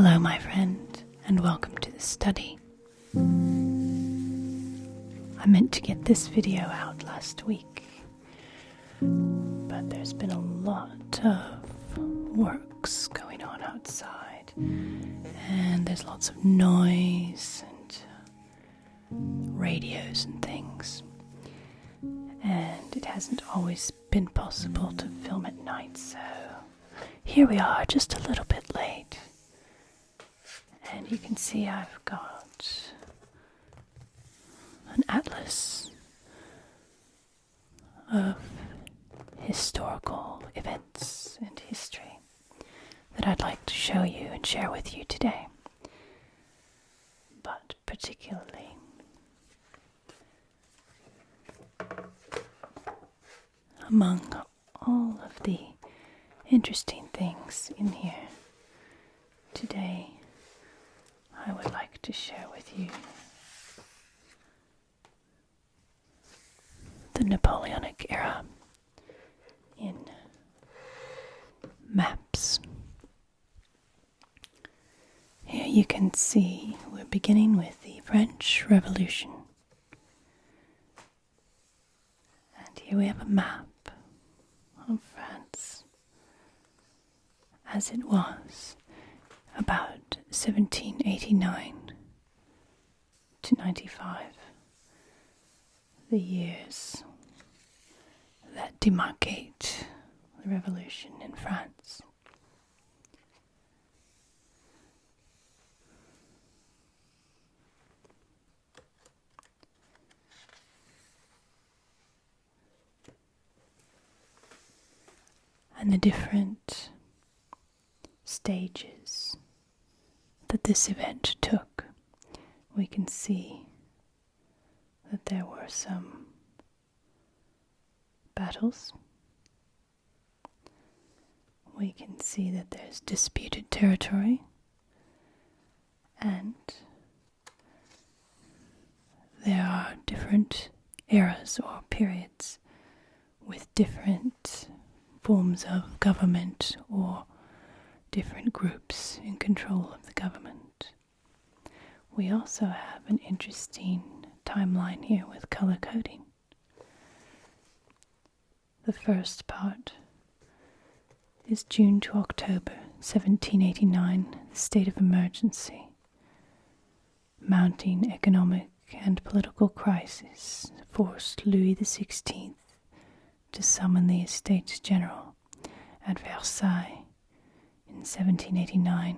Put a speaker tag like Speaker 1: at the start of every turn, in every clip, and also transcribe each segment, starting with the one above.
Speaker 1: Hello, my friend, and welcome to the study. I meant to get this video out last week, but there's been a lot of works going on outside, and there's lots of noise and radios and things, and it hasn't always been possible to film at night, so here we are, just a little bit late. And you can see I've got an atlas of historical events and history that I'd like to show you and share with you today. But particularly among all of the interesting things in here today, I would like to share with you the Napoleonic era in maps. Here you can see we're beginning with the French Revolution. And here we have a map of France as it was about 1789 to 95, the years that demarcate the revolution in France. And the different stages that this event took. We can see that there were some battles. We can see that there's disputed territory, and there are different eras or periods with different forms of government or different groups in control of the government. We also have an interesting timeline here with color coding. The first part is June to October 1789, the state of emergency. Mounting economic and political crisis forced Louis XVI to summon the Estates General at Versailles in 1789.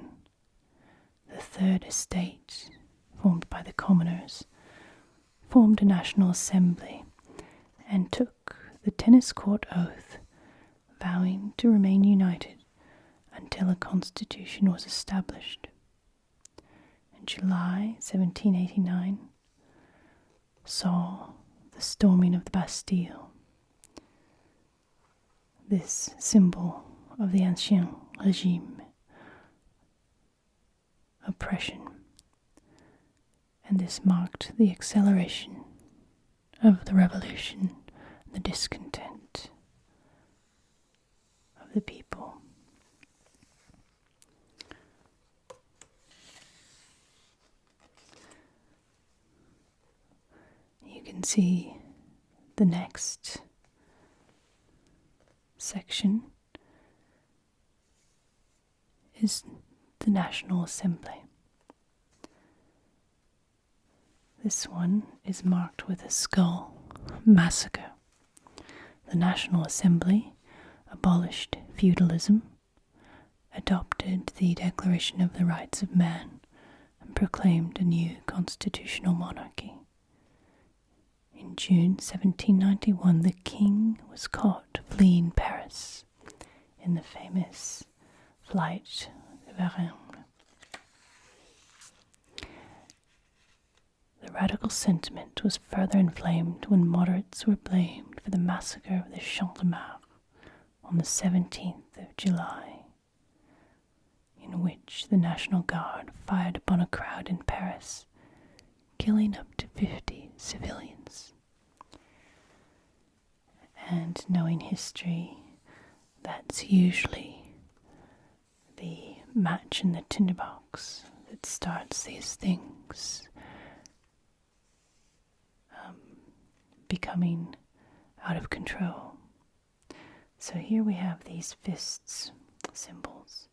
Speaker 1: The Third Estate, formed by the commoners, formed a National Assembly and took the tennis court oath, vowing to remain united until a constitution was established. In July 1789 saw the storming of the Bastille, this symbol of the Ancien Regime, oppression, and this marked the acceleration of the revolution, the discontent of the people. You can see the next section is the National Assembly. This one is marked with a skull massacre. The National Assembly abolished feudalism, adopted the Declaration of the Rights of Man, and proclaimed a new constitutional monarchy. In June 1791, the king was caught fleeing Paris in the famous flight to Varennes. The radical sentiment was further inflamed when moderates were blamed for the massacre of the Champ de Mars on the 17th of July, in which the National Guard fired upon a crowd in Paris, killing up to 50 civilians. And knowing history, that's usually the match in the tinderbox that starts these things becoming out of control. So here we have these fists symbols.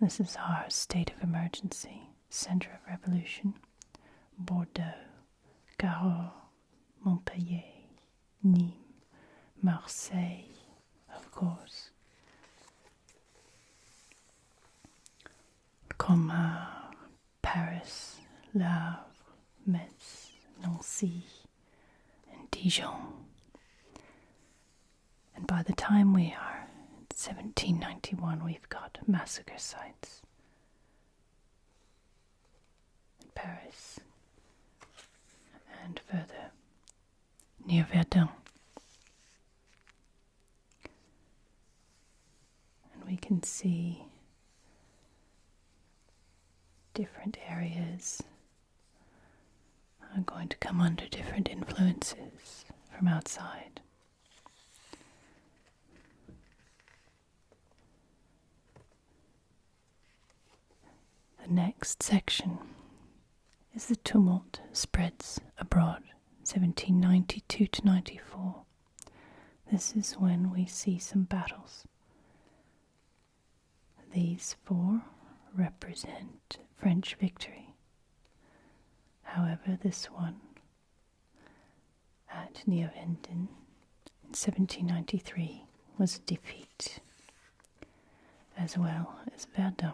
Speaker 1: This is our state of emergency, center of revolution. Bordeaux, Cahors, Montpellier, Nîmes, Marseille, of course. Colmar, Paris, Le Havre, Metz, Nancy, and Dijon. And by the time we are in 1791, we've got massacre sites in Paris and further near Verdun. And we can see different areas are going to come under different influences from outside. The next section is the tumult spreads abroad, 1792 to 94. This is when we see some battles. These four represent French victory. However, this one at Neuvenden in 1793 was a defeat, as well as Verdun.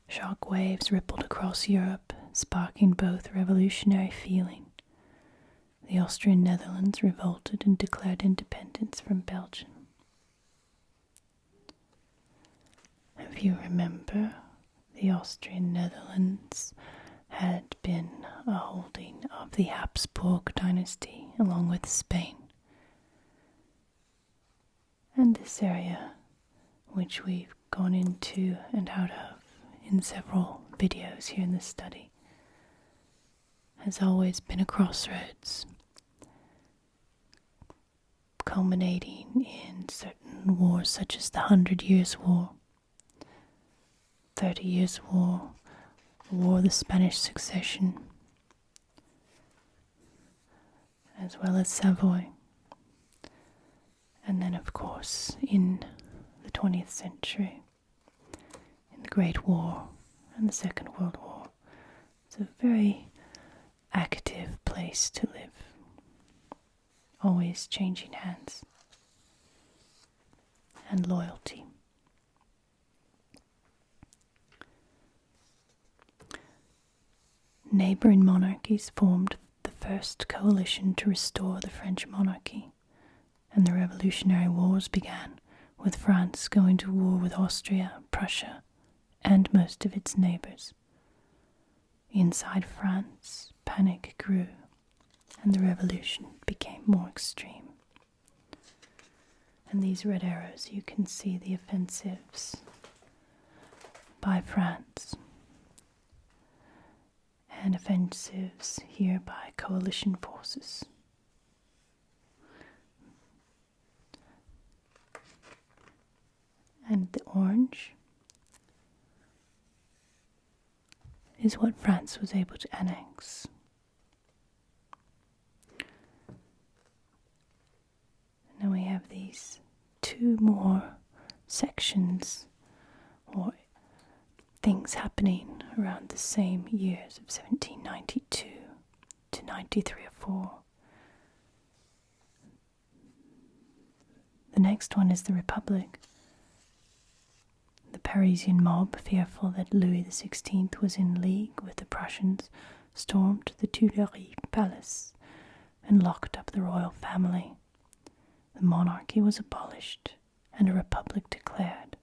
Speaker 1: Shock waves rippled across Europe, sparking both revolutionary feeling. The Austrian Netherlands revolted and declared independence from Belgium. If you remember, the Austrian Netherlands had been a holding of the Habsburg dynasty along with Spain. And this area, which we've gone into and out of in several videos here in this study, has always been a crossroads, culminating in certain wars such as the 100 Years' War, 30 Years' War, War of the Spanish Succession, as well as Savoy. And then, of course, in the 20th century, in the Great War and the Second World War. It's a very active place to live, always changing hands, and loyalty. Neighbouring monarchies formed the first coalition to restore the French monarchy, and the Revolutionary Wars began with France going to war with Austria, Prussia, and most of its neighbours. Inside France, panic grew, and the revolution became more extreme. And these red arrows, you can see the offensives by France, and offensives here by coalition forces. And the orange is what France was able to annex. And then we have these two more sections or things happening around the same years of 1792 to 93 or 4. The next one is the Republic. The Parisian mob, fearful that Louis XVI was in league with the Prussians, stormed the Tuileries Palace and locked up the royal family. The monarchy was abolished and a republic declared.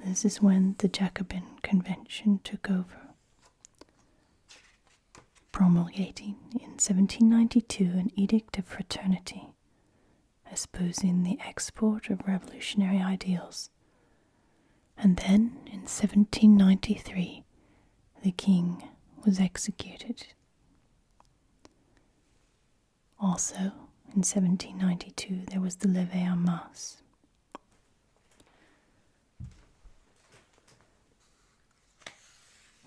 Speaker 1: This is when the Jacobin Convention took over, promulgating in 1792 an Edict of Fraternity, espousing the export of revolutionary ideals. And then, in 1793, the king was executed. Also, in 1792, there was the Levée en masse.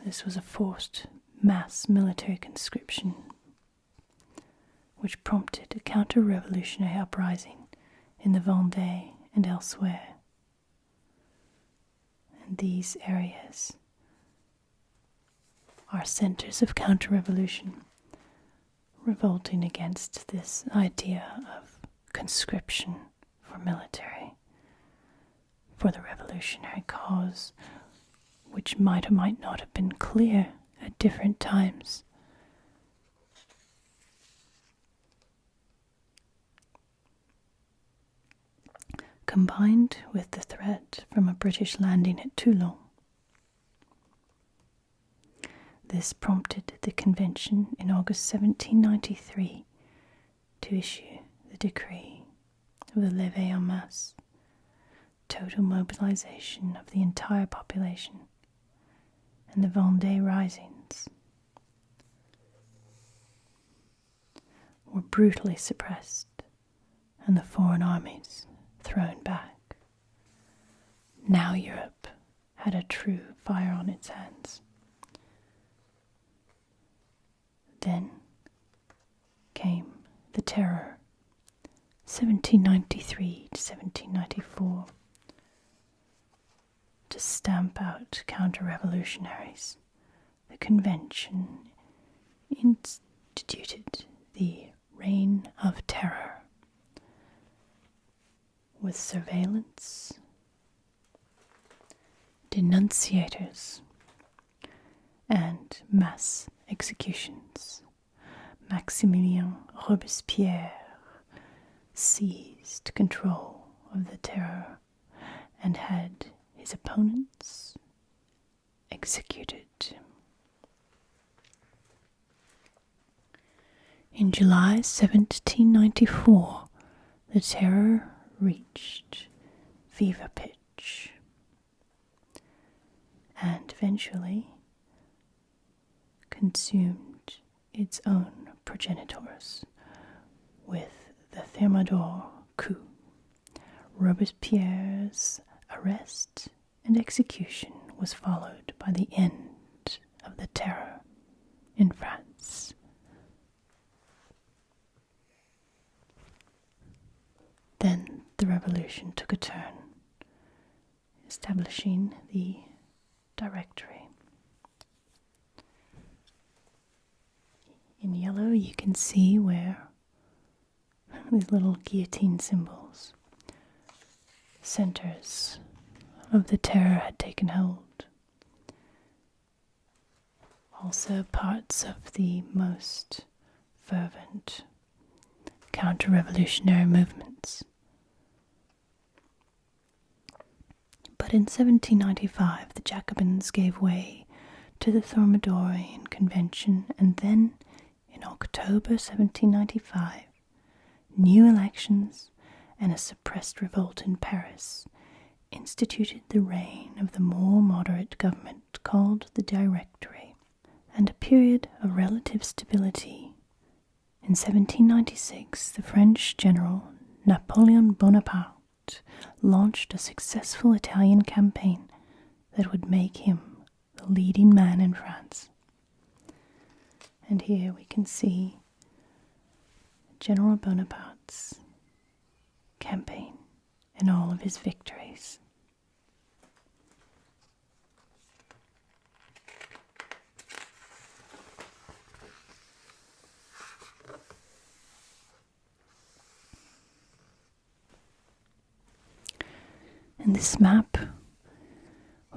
Speaker 1: This was a forced mass military conscription which prompted a counter-revolutionary uprising in the Vendée and elsewhere. And these areas are centers of counter-revolution, revolting against this idea of conscription for military, for the revolutionary cause, which might or might not have been clear at different times. Combined with the threat from a British landing at Toulon, this prompted the convention in August 1793 to issue the decree of the Levée en masse, total mobilization of the entire population, and the Vendée risings were brutally suppressed and the foreign armies thrown back. Now Europe had a true fire on its hands. Then came the Terror, 1793 to 1794, to stamp out counter-revolutionaries. The convention instituted the Reign of Terror, with surveillance, denunciators, and mass executions. Maximilien Robespierre seized control of the Terror and had his opponents executed. In July 1794, the Terror reached fever pitch and eventually consumed its own progenitors with the Thermidor coup. Robespierre's arrest and execution was followed by the end of the Terror in France. Then the revolution took a turn, establishing the Directory. In yellow you can see where these little guillotine symbols, centers of the Terror, had taken hold. Also parts of the most fervent counter-revolutionary movements. But in 1795 the Jacobins gave way to the Thermidorian Convention, and then in October 1795 new elections and a suppressed revolt in Paris instituted the reign of the more moderate government called the Directory, and a period of relative stability. In 1796 the French general Napoleon Bonaparte launched a successful Italian campaign that would make him the leading man in France. And here we can see General Bonaparte's campaign and all of his victories. In this map,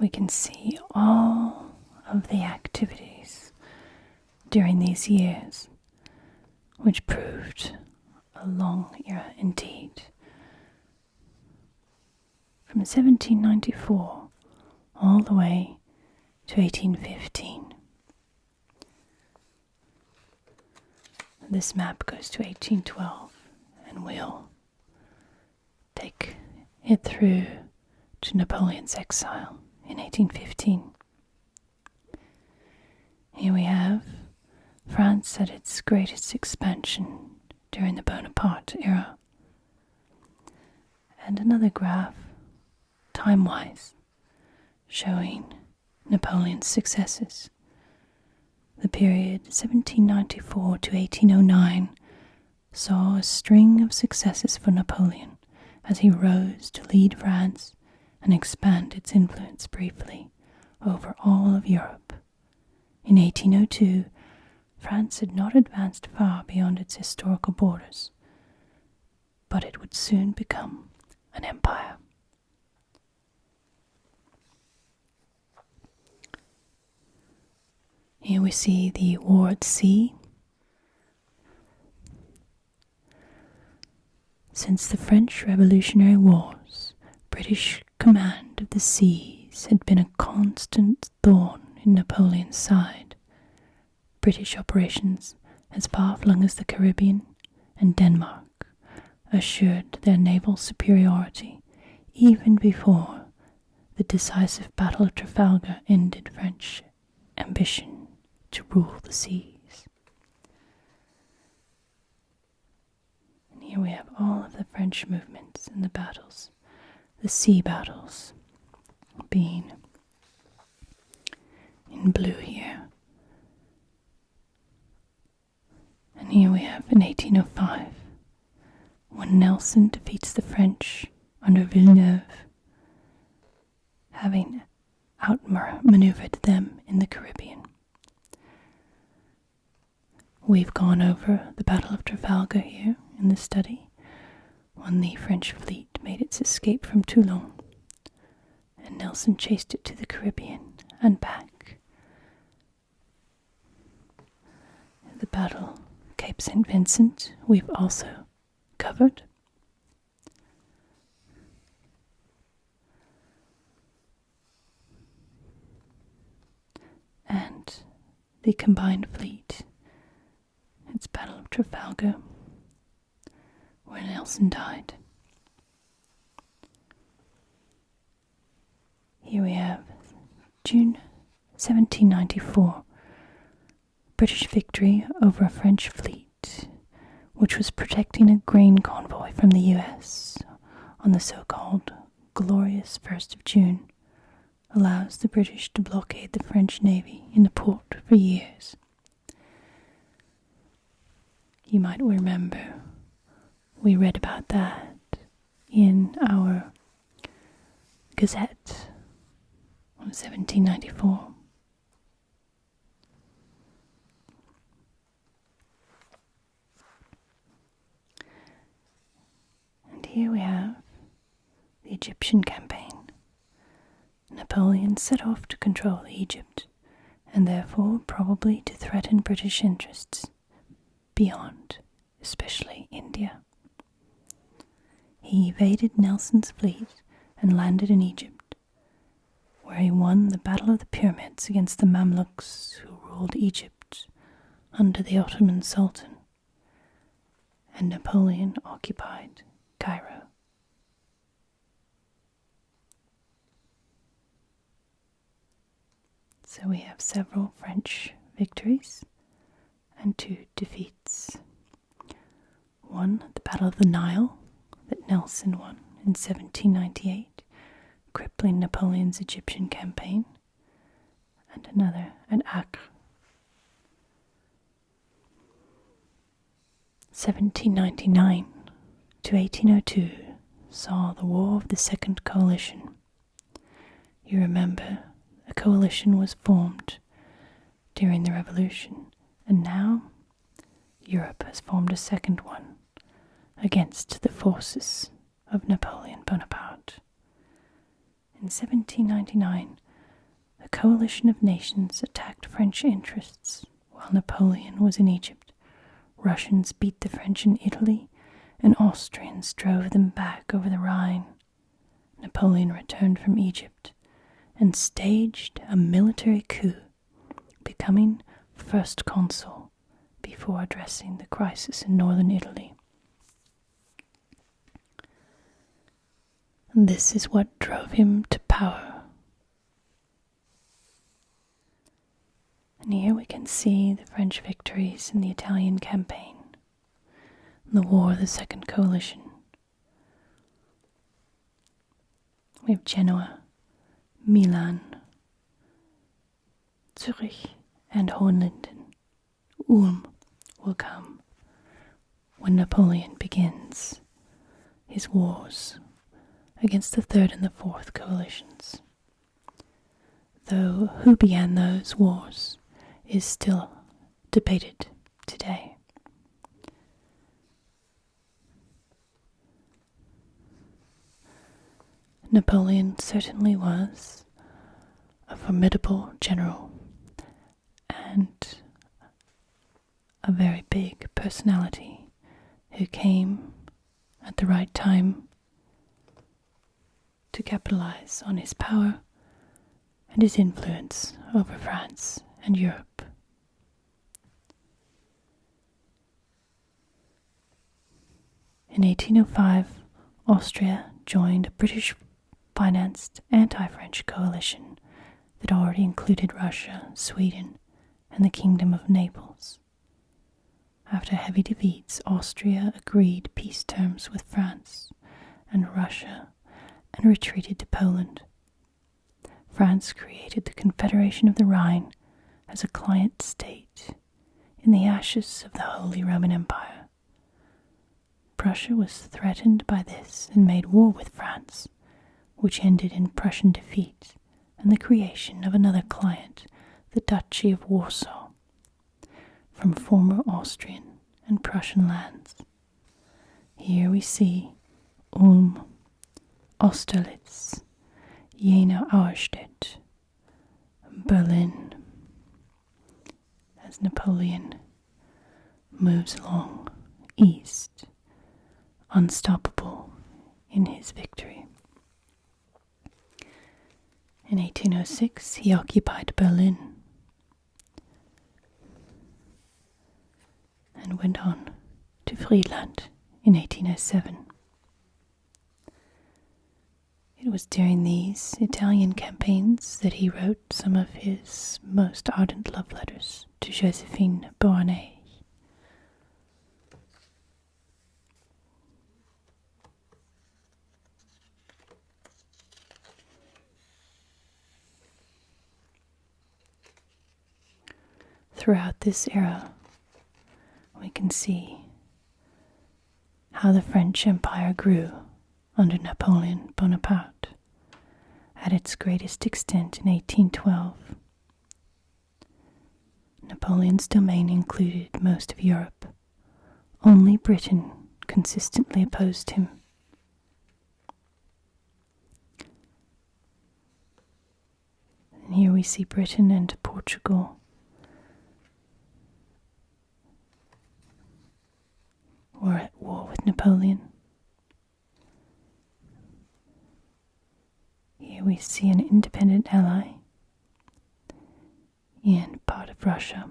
Speaker 1: we can see all of the activities during these years, which proved a long era indeed. From 1794 all the way to 1815. This map goes to 1812, and we'll take it through to Napoleon's exile in 1815. Here we have France at its greatest expansion during the Bonaparte era. And another graph, time-wise, showing Napoleon's successes. The period 1794 to 1809 saw a string of successes for Napoleon as he rose to lead France and expand its influence briefly over all of Europe. In 1802, France had not advanced far beyond its historical borders, but it would soon become an empire. Here we see the war at sea. Since the French Revolutionary Wars, British command of the seas had been a constant thorn in Napoleon's side. British operations as far-flung as the Caribbean and Denmark assured their naval superiority even before the decisive Battle of Trafalgar ended French ambition to rule the seas. And here we have all of the French movements and the battles, the sea battles being in blue here. And here we have in 1805, when Nelson defeats the French under Villeneuve, having outmaneuvered them in the Caribbean. We've gone over the Battle of Trafalgar here in the study, when the French fleet made its escape from Toulon, and Nelson chased it to the Caribbean and back. The Battle of Cape St. Vincent we've also covered. And the combined fleet, its Battle of Trafalgar, where Nelson died. Here we have June 1794, British victory over a French fleet which was protecting a grain convoy from the US on the so-called glorious 1st of June, allows the British to blockade the French Navy in the port for years. You might remember we read about that in our Gazette of 1794. And here we have the Egyptian campaign. Napoleon set off to control Egypt, and therefore probably to threaten British interests beyond, especially India. He evaded Nelson's fleet and landed in Egypt, where he won the Battle of the Pyramids against the Mamluks who ruled Egypt under the Ottoman Sultan, and Napoleon occupied Cairo. So we have several French victories and 2 defeats. One, the Battle of the Nile, that Nelson won in 1798, crippling Napoleon's Egyptian campaign, and another at Acre. 1799 to 1802 saw the War of the Second Coalition. You remember, a coalition was formed during the Revolution, and now Europe has formed a second one against the forces of Napoleon Bonaparte. In 1799, a coalition of nations attacked French interests while Napoleon was in Egypt. Russians beat the French in Italy, and Austrians drove them back over the Rhine. Napoleon returned from Egypt and staged a military coup, becoming First Consul before addressing the crisis in northern Italy. And this is what drove him to power. And here we can see the French victories in the Italian campaign. the War of the Second Coalition. We have Genoa, Milan, Zurich, and Hohenlinden. Ulm will come when Napoleon begins his wars against the Third and the Fourth Coalitions. Though who began those wars is still debated today. Napoleon certainly was a formidable general and a very big personality who came at the right time to capitalize on his power and his influence over France and Europe. In 1805, Austria joined a British-financed anti-French coalition that already included Russia, Sweden, and the Kingdom of Naples. After heavy defeats, Austria agreed peace terms with France and Russia and retreated to Poland. France created the Confederation of the Rhine as a client state in the ashes of the Holy Roman Empire. Prussia was threatened by this and made war with France, which ended in Prussian defeat and the creation of another client, the Duchy of Warsaw, from former Austrian and Prussian lands. Here we see Ulm, Austerlitz, Jena-Auerstedt, Berlin, as Napoleon moves along east, unstoppable in his victory. In 1806, he occupied Berlin and went on to Friedland in 1807. It was during these Italian campaigns that he wrote some of his most ardent love letters to Josephine Beauharnais. Throughout this era, we can see how the French Empire grew under Napoleon Bonaparte at its greatest extent in 1812. Napoleon's domain included most of Europe. Only Britain consistently opposed him. And here we see Britain and Portugal were at war with Napoleon. Here we see an independent ally in part of Russia,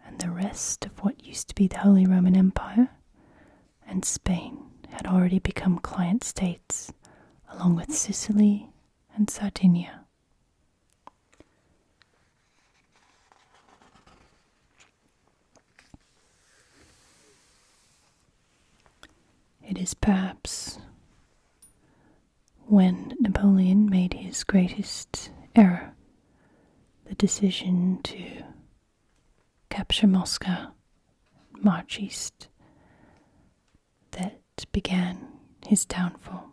Speaker 1: and the rest of what used to be the Holy Roman Empire and Spain had already become client states, along with Sicily and Sardinia. It is perhaps when Napoleon made his greatest error, the decision to capture Moscow, march east, that began his downfall.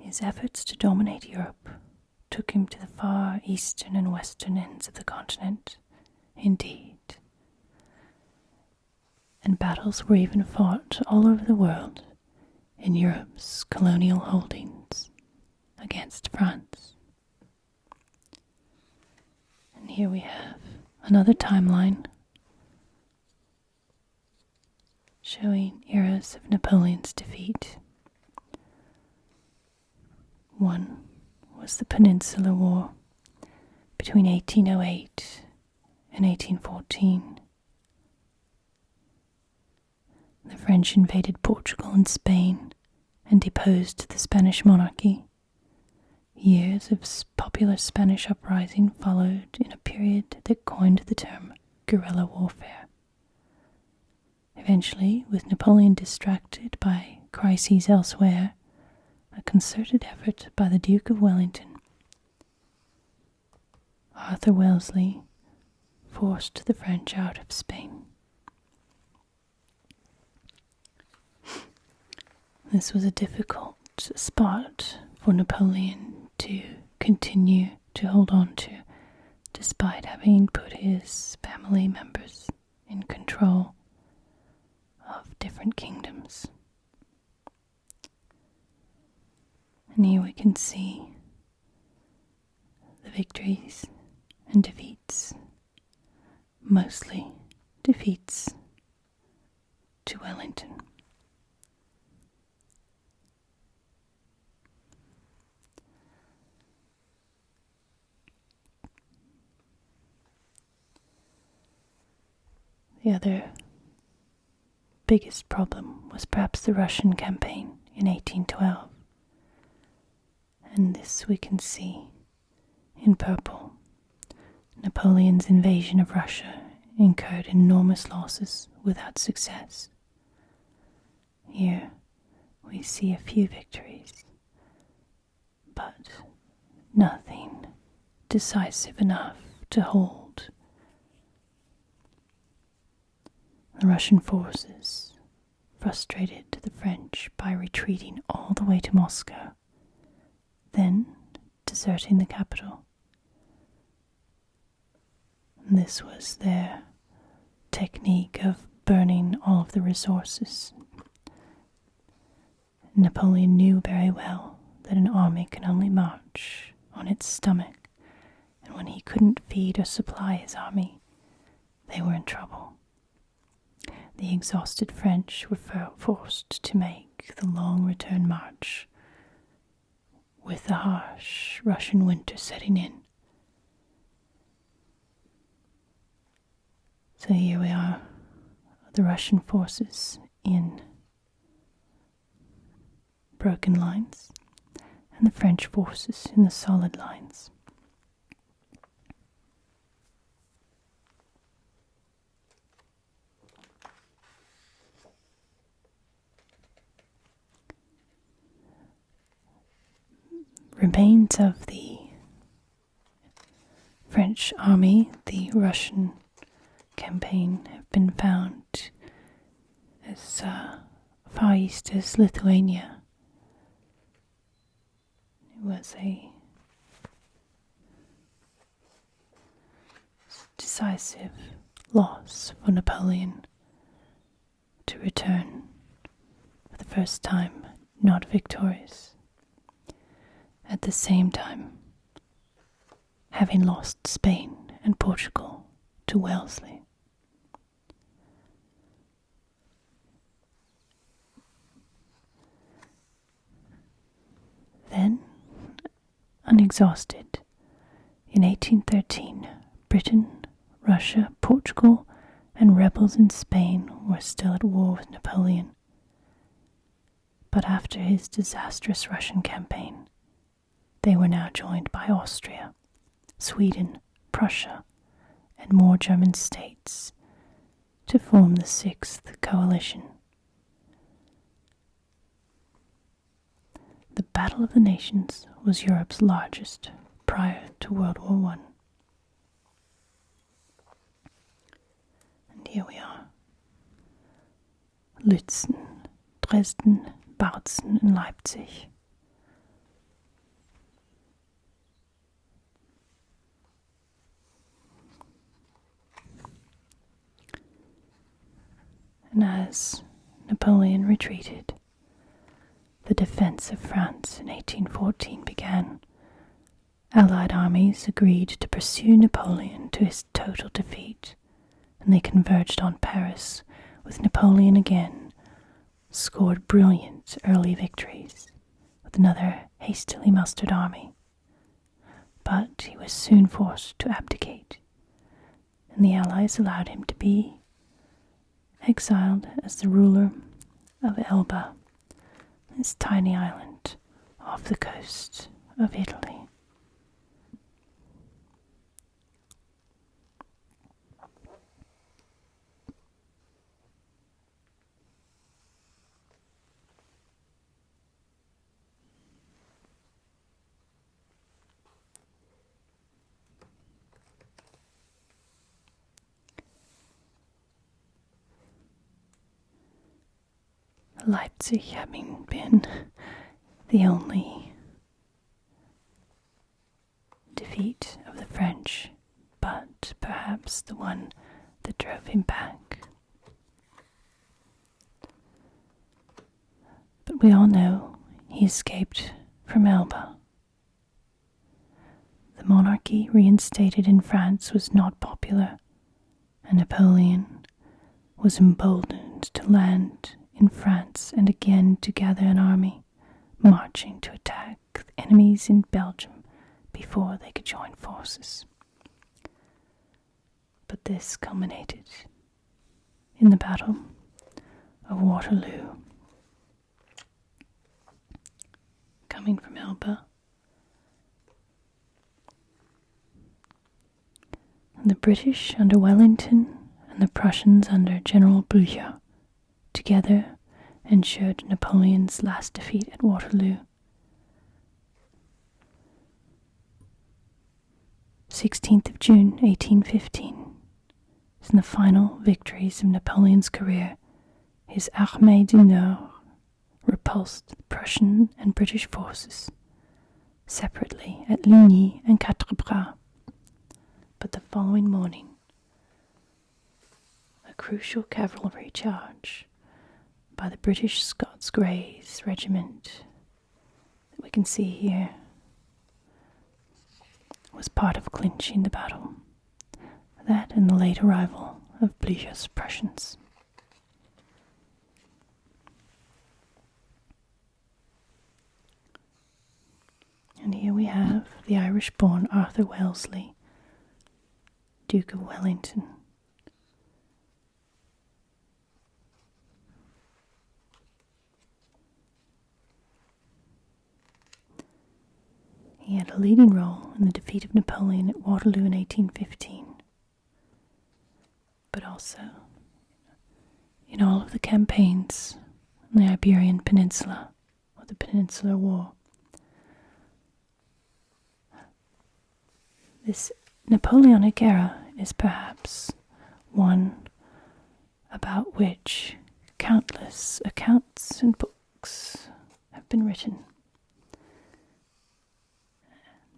Speaker 1: His efforts to dominate Europe took him to the far eastern and western ends of the continent, indeed. And battles were even fought all over the world in Europe's colonial holdings against France. And here we have another timeline showing eras of Napoleon's defeat. One was the Peninsula War between 1808 and 1814. The French invaded Portugal and Spain and deposed the Spanish monarchy. Years of popular Spanish uprising followed in a period that coined the term guerrilla warfare. Eventually, with Napoleon distracted by crises elsewhere, a concerted effort by the Duke of Wellington, Arthur Wellesley, forced the French out of Spain. This was a difficult spot for Napoleon to continue to hold on to, despite having put his family members in control of different kingdoms. And here we can see the victories and defeats, mostly defeats to Wellington. The other biggest problem was perhaps the Russian campaign in 1812. And this we can see in purple. Napoleon's invasion of Russia incurred enormous losses without success. Here we see a few victories, but nothing decisive enough to hold. The Russian forces frustrated the French by retreating all the way to Moscow, then deserting the capital. And this was their technique of burning all of the resources. Napoleon knew very well that an army can only march on its stomach, and when he couldn't feed or supply his army, they were in trouble. The exhausted French were forced to make the long return march, with the harsh Russian winter setting in. So here we are, the Russian forces in broken lines, and the French forces in the solid lines. Remains of the French army, the Russian campaign, have been found as far east as Lithuania. It was a decisive loss for Napoleon to return for the first time not victorious. At the same time, having lost Spain and Portugal to Wellesley. Then, unexhausted, in 1813, Britain, Russia, Portugal, and rebels in Spain were still at war with Napoleon. But after his disastrous Russian campaign, they were now joined by Austria, Sweden, Prussia, and more German states to form the Sixth Coalition. The Battle of the Nations was Europe's largest prior to World War I. And here we are. Lützen, Dresden, Bautzen, and Leipzig. And as Napoleon retreated, the defense of France in 1814 began. Allied armies agreed to pursue Napoleon to his total defeat, and they converged on Paris, with Napoleon again scored brilliant early victories with another hastily mustered army. But he was soon forced to abdicate, and the Allies allowed him to be exiled as the ruler of Elba, this tiny island off the coast of Italy. Leipzig having been the only defeat of the French, but perhaps the one that drove him back. But we all know he escaped from Elba. The monarchy reinstated in France was not popular, and Napoleon was emboldened to land in France and again to gather an army, marching to attack enemies in Belgium before they could join forces. But this culminated in the Battle of Waterloo. Coming from Elba, the British under Wellington and the Prussians under General Blücher together ensured Napoleon's last defeat at Waterloo. 16th of June 1815 is in the final victories of Napoleon's career. His Armée du Nord repulsed the Prussian and British forces separately at Ligny and Quatre Bras. But the following morning, a crucial cavalry charge by the British Scots Greys Regiment that we can see here was part of clinching the battle. That and the late arrival of Blücher's Prussians. And here we have the Irish-born Arthur Wellesley, Duke of Wellington. He had a leading role in the defeat of Napoleon at Waterloo in 1815, but also in all of the campaigns on the Iberian Peninsula, or the Peninsular War. This Napoleonic era is perhaps one about which countless accounts and books have been written.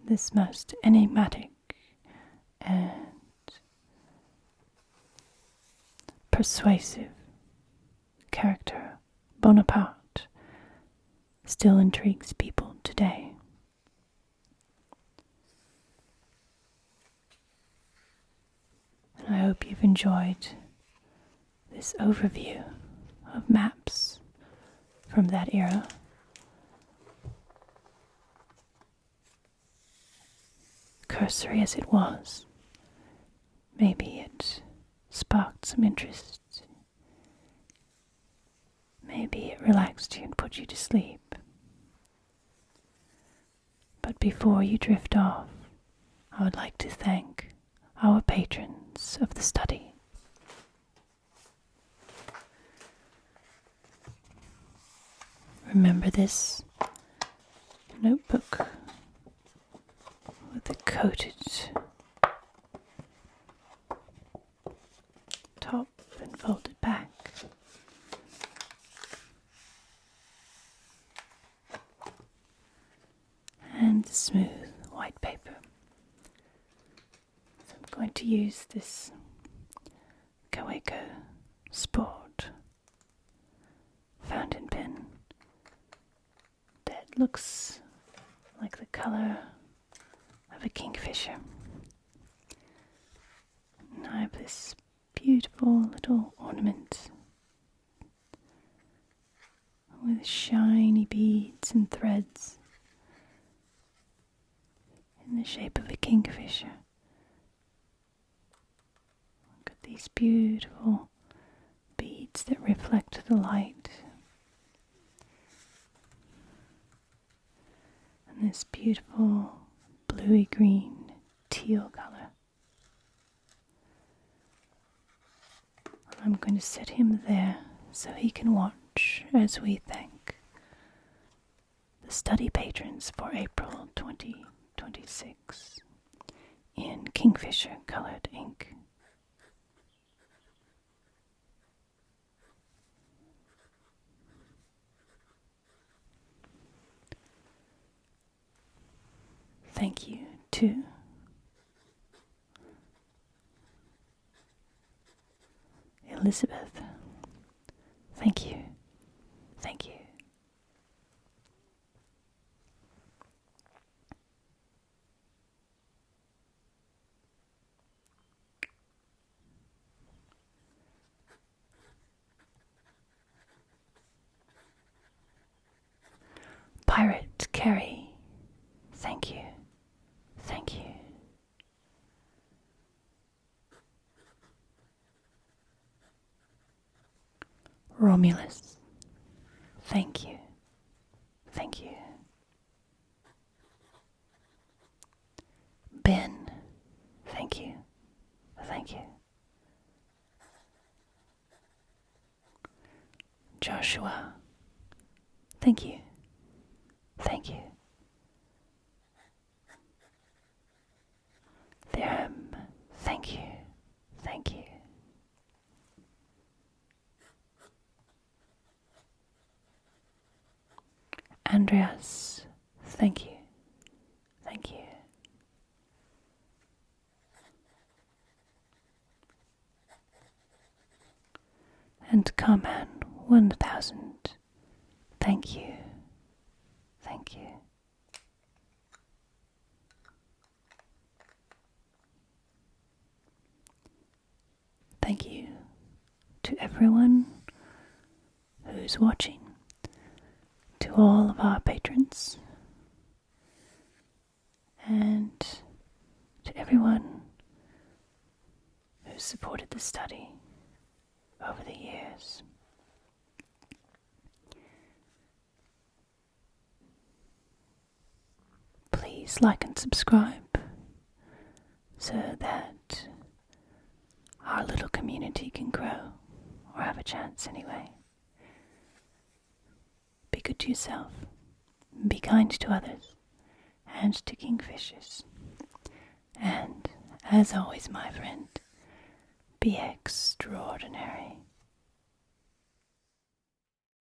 Speaker 1: This most enigmatic and persuasive character, Bonaparte, still intrigues people today. And I hope you've enjoyed this overview of maps from that era. Cursory as it was, maybe it sparked some interest. Maybe it relaxed you and put you to sleep. But before you drift off, I would like to thank our patrons of the study. Remember this notebook with the coated top and folded back. And the smooth white paper. So I'm going to use this Kaweco Sport fountain pen that looks like the color of a kingfisher. And I have this beautiful little ornament with shiny beads and threads in the shape of a kingfisher. Look at these beautiful beads that reflect the light. And this beautiful bluey green teal color. I'm going to set him there so he can watch as we thank the study patrons for April 2026 in kingfisher colored ink. Thank you to Elizabeth. Thank you. Thank you. Pirate Carrie. Thank you. Thank you. Romulus. Thank you. Thank you. Ben. Thank you. Thank you. Joshua. Thank you. Thank you. Theorem. Thank you. Thank you. Andreas. Thank you. Thank you. And Carman 1000. Thank you. Thank you. Thank you to everyone who's watching, to all of our patrons, and to everyone who's supported the study over the years. Please like and subscribe so that our little community can grow, or have a chance anyway. Be good to yourself, be kind to others, and to kingfishers. And, as always, my friend, be extraordinary.